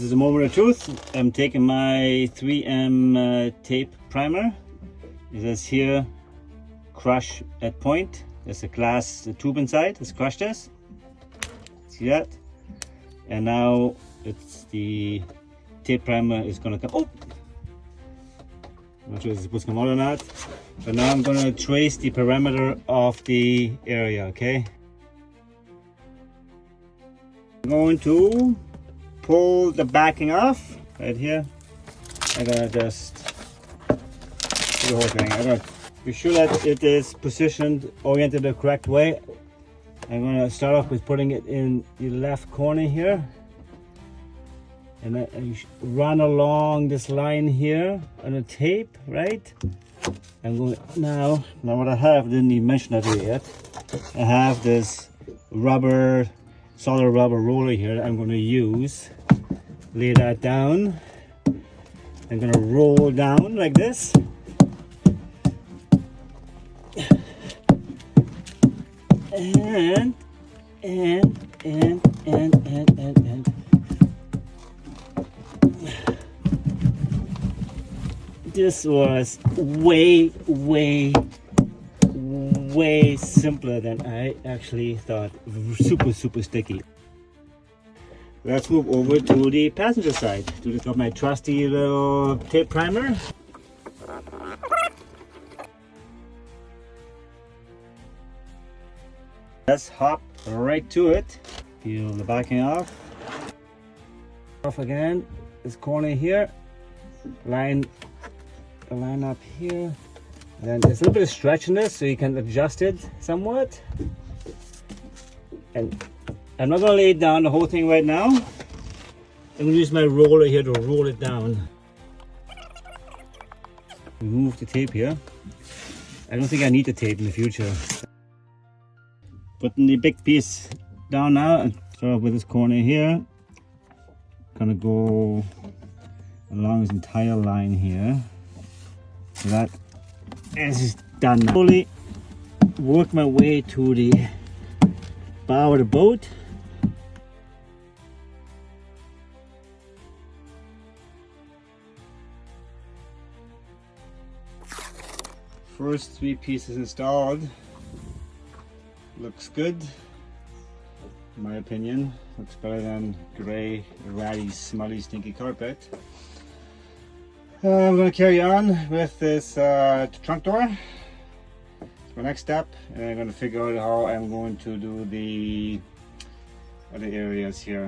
is a moment of truth. I'm taking my 3M tape primer. It says here, crush at point. There's a glass tube inside. Let's crush this. See that? And now it's the tape primer is gonna come. Oh! I'm not sure if it's supposed to come out or not. But now I'm gonna trace the perimeter of the area, okay? I'm going to pull the backing off right here. I'm gonna just do the whole thing. I'm gonna be sure that it is positioned, oriented the correct way. I'm gonna start off with putting it in the left corner here. And then run along this line here on the tape, right? I'm going now what I have, didn't even mention that yet. I have this rubber, solid rubber roller here that I'm going to use. Lay that down. I'm going to roll down like this. And this was way simpler than I actually thought. Super sticky. Let's move over to the passenger side to look at my trusty little tape primer. Let's hop right to it. Peel the backing off. Off again. This corner here. Line up here. And then there's a little bit of stretch in this, so you can adjust it somewhat. And I'm not gonna lay it down the whole thing right now. I'm gonna use my roller here to roll it down. Remove the tape here. I don't think I need the tape in the future. Putting the big piece down now and start off with this corner here. Gonna go along this entire line here. So that is done now. Slowly work my way to the bow of the boat. First 3 pieces installed. Looks good, in my opinion. Looks better than gray, ratty, smelly, stinky carpet. I'm going to carry on with this trunk door. It's my next step, and I'm going to figure out how I'm going to do the other areas here.